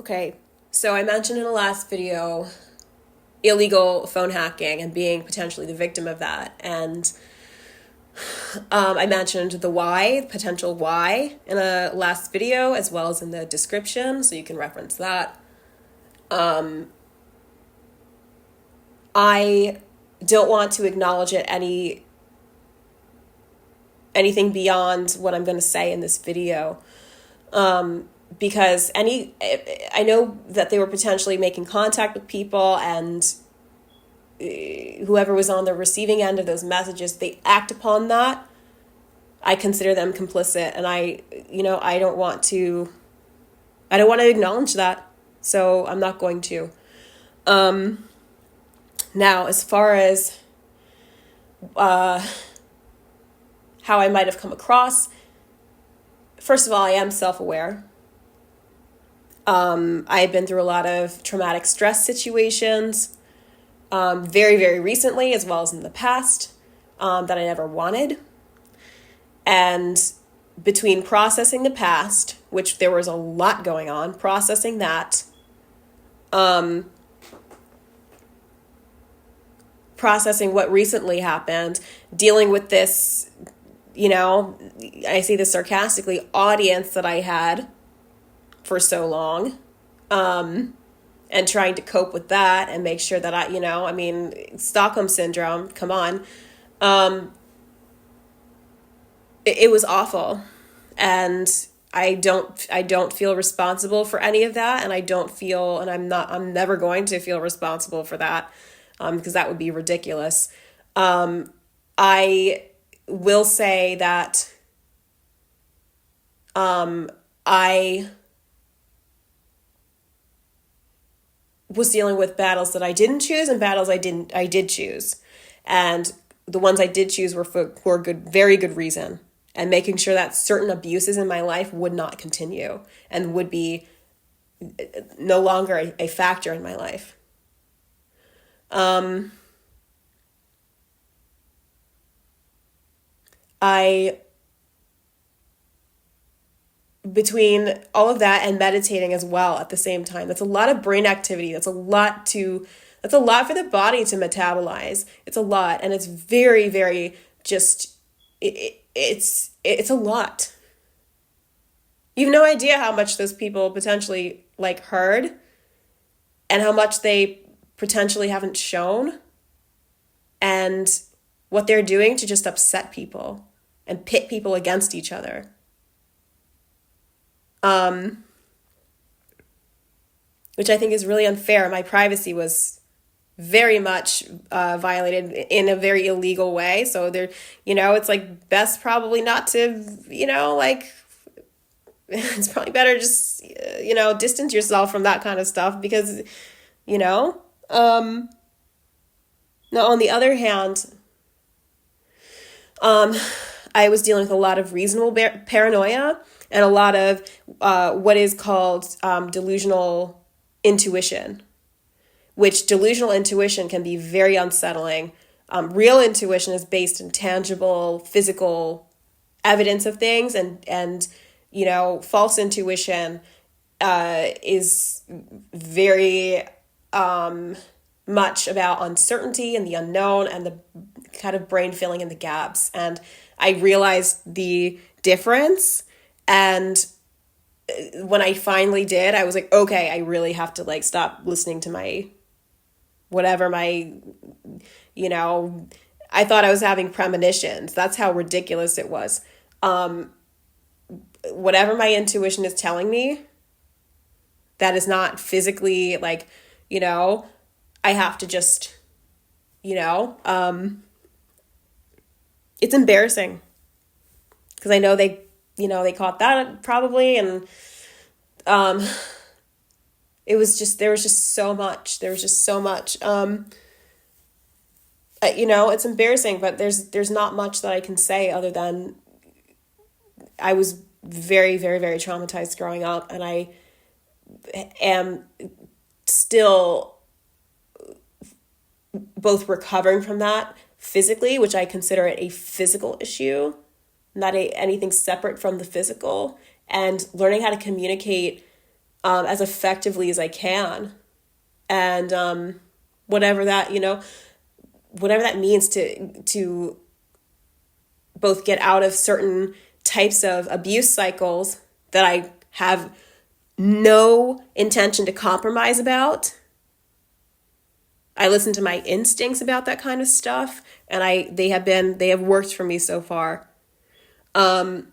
Okay, so I mentioned in the last video illegal phone hacking and being potentially the victim of that. And I mentioned the why, potential why, in a last video, as well as in the description, so you can reference that. I don't want to acknowledge anything beyond what I'm going to say in this video. Because I know that they were potentially making contact with people, and whoever was on the receiving end of those messages, they act upon that. I consider them complicit, and I don't want to acknowledge that, so I'm not going to. Now, as far as how I might have come across, first of all, I am self-aware. I've been through a lot of traumatic stress situations, very, very recently, as well as in the past, that I never wanted. And between processing the past, which there was a lot going on, processing that, processing what recently happened, dealing with this, I say this sarcastically, audience that I had for so long, and trying to cope with that and make sure that Stockholm Syndrome, come on. It was awful, and I don't feel responsible for any of that, and I'm never going to feel responsible for that, because that would be ridiculous. I will say that I was dealing with battles that I didn't choose and battles I did choose. And the ones I did choose were for very good reason, and making sure that certain abuses in my life would not continue and would be no longer a factor in my life. Between all of that and meditating as well at the same time, that's a lot of brain activity. That's a lot for the body to metabolize. It's a lot, and it's very, very it's a lot. You have no idea how much those people potentially heard, and how much they potentially haven't shown, and what they're doing to just upset people and pit people against each other. Which I think is really unfair. My privacy was very much violated in a very illegal way. So there, it's best probably not to, it's probably better just, distance yourself from that kind of stuff, because, now on the other hand, I was dealing with a lot of reasonable paranoia and a lot of what is called delusional intuition, which delusional intuition can be very unsettling. Real intuition is based in tangible, physical evidence of things, and false intuition is very much about uncertainty and the unknown and the kind of brain filling in the gaps. And I realized the difference, and when I finally did, I was like, okay, I really have to stop listening to my I thought I was having premonitions. That's how ridiculous it was. Whatever my intuition is telling me, that is not physically I have to just, it's embarrassing, because I know they caught that probably. And, there was just so much, it's embarrassing, but there's not much that I can say other than I was very, very, very traumatized growing up, and I am still both recovering from that physically, which I consider it a physical issue, not anything separate from the physical, and learning how to communicate as effectively as I can. And whatever that, whatever that means to both get out of certain types of abuse cycles that I have no intention to compromise about. I listen to my instincts about that kind of stuff, and they have worked for me so far. And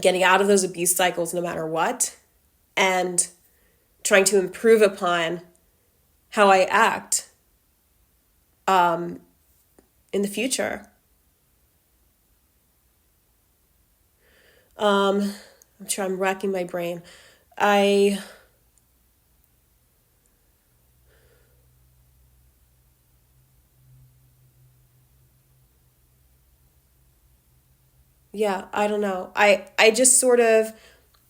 getting out of those abuse cycles no matter what, and trying to improve upon how I act in the future. I'm racking my brain. Yeah, I don't know. I just sort of,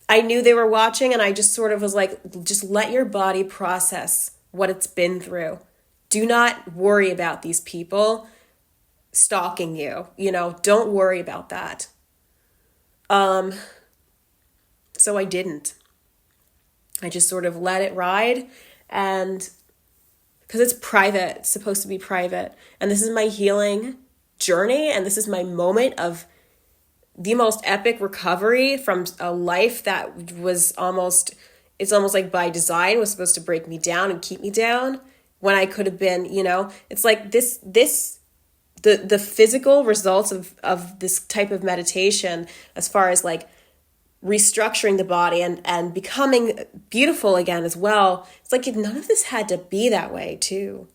I knew they were watching, and I just sort of was like, just let your body process what it's been through. Do not worry about these people stalking you. Don't worry about that. So I didn't. I just sort of let it ride, and because it's private, it's supposed to be private. And this is my healing journey, and this is my moment of the most epic recovery from a life that it's almost like by design was supposed to break me down and keep me down, when I could have been, it's like the physical results of this type of meditation, as far as like restructuring the body and becoming beautiful again as well. It's like none of this had to be that way too.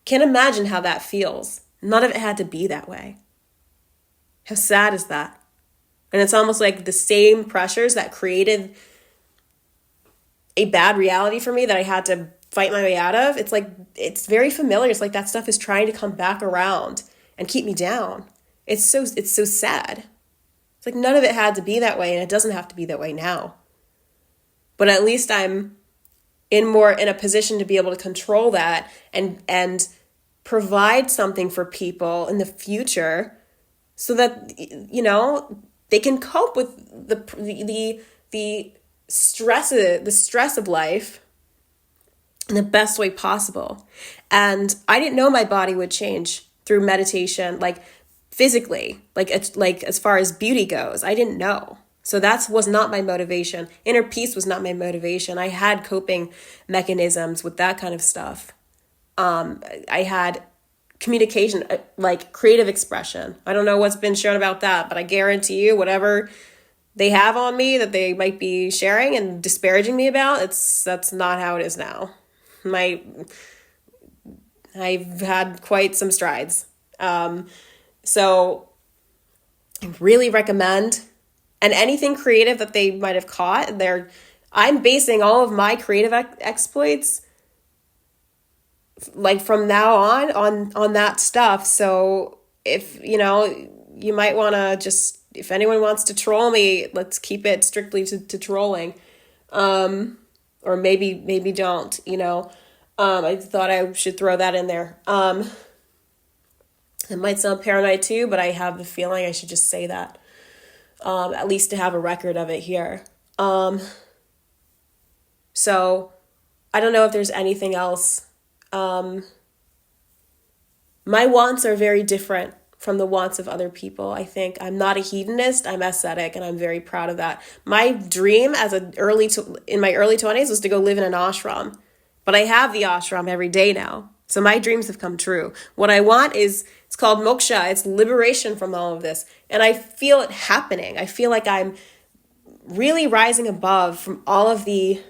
Can't imagine how that feels. None of it had to be that way. How sad is that? And it's almost like the same pressures that created a bad reality for me that I had to fight my way out of. It's like, it's very familiar. It's like that stuff is trying to come back around and keep me down. It's so sad. It's like none of it had to be that way, and it doesn't have to be that way now. But at least I'm in a position to be able to control that and provide something for people in the future, so that they can cope with the stress of life in the best way possible. And I didn't know my body would change through meditation, like physically, like as far as beauty goes. I didn't know. So that was not my motivation. Inner peace was not my motivation. I had coping mechanisms with that kind of stuff. I had communication, like creative expression. I don't know what's been shown about that, but I guarantee you whatever they have on me that they might be sharing and disparaging me about, that's not how it is now. I've had quite some strides. So I really recommend, and anything creative that they might have caught, I'm basing all of my creative exploits, like from now on that stuff. So if, you might want to just, if anyone wants to troll me, let's keep it strictly to trolling. Or maybe don't, I thought I should throw that in there. It might sound paranoid too, but I have the feeling I should just say that, at least to have a record of it here. So I don't know if there's anything else. My wants are very different from the wants of other people. I think I'm not a hedonist. I'm ascetic, and I'm very proud of that. My dream in my early 20s was to go live in an ashram, but I have the ashram every day now. So my dreams have come true. What I want it's called moksha. It's liberation from all of this. And I feel it happening. I feel like I'm really rising above from all of the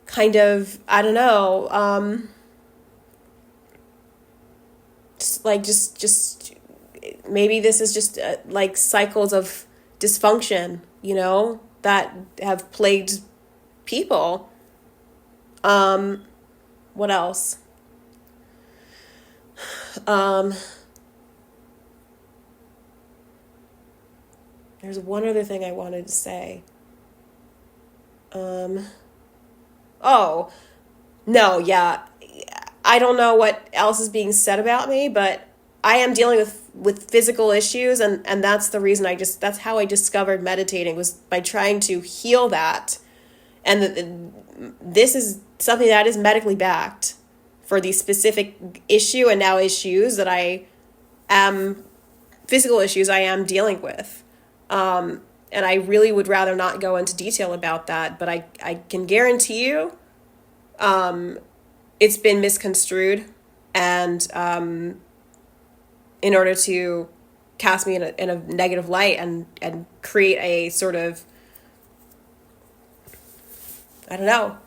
kind of, I don't know, just maybe this is just like cycles of dysfunction, that have plagued people. What else? There's one other thing I wanted to say. Oh, no, yeah. I don't know what else is being said about me, but I am dealing with physical issues, and that's the reason that's how I discovered meditating, was by trying to heal that. And this is something that is medically backed for the specific issue and now issues that I am, physical issues I am dealing with. And I really would rather not go into detail about that, but I can guarantee you it's been misconstrued, and in order to cast me in a negative light and create a sort of, I don't know,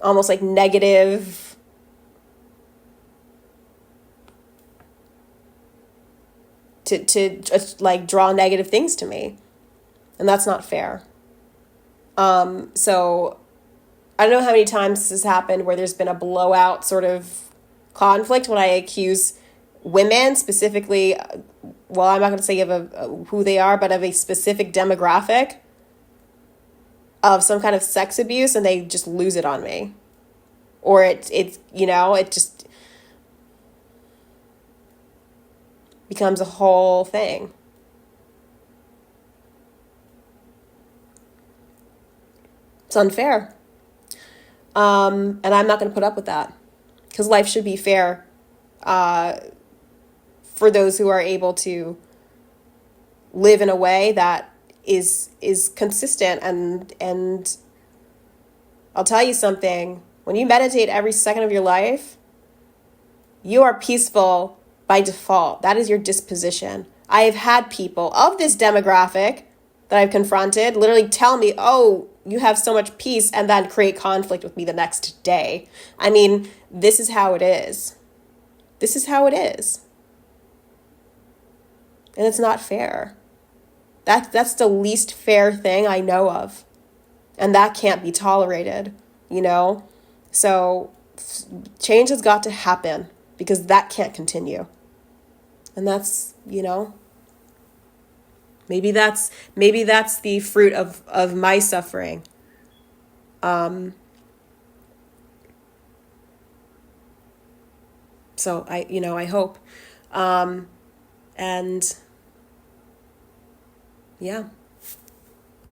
almost like negative, to like draw negative things to me, and that's not fair. So I don't know how many times this has happened where there's been a blowout sort of conflict when I accuse women specifically, well, I'm not going to say of who they are, but of a specific demographic of some kind of sex abuse, and they just lose it on me. Or it just becomes a whole thing. It's unfair. And I'm not going to put up with that, because life should be fair for those who are able to live in a way that is consistent. And I'll tell you something, when you meditate every second of your life, you are peaceful by default. That is your disposition. I have had people of this demographic that I've confronted literally tell me, oh, you have so much peace, and then create conflict with me the next day. I mean, this is how it is. This is how it is. And it's not fair. That's the least fair thing I know of. And that can't be tolerated, So change has got to happen, because that can't continue. And that's, maybe that's the fruit of my suffering. So I hope. And yeah.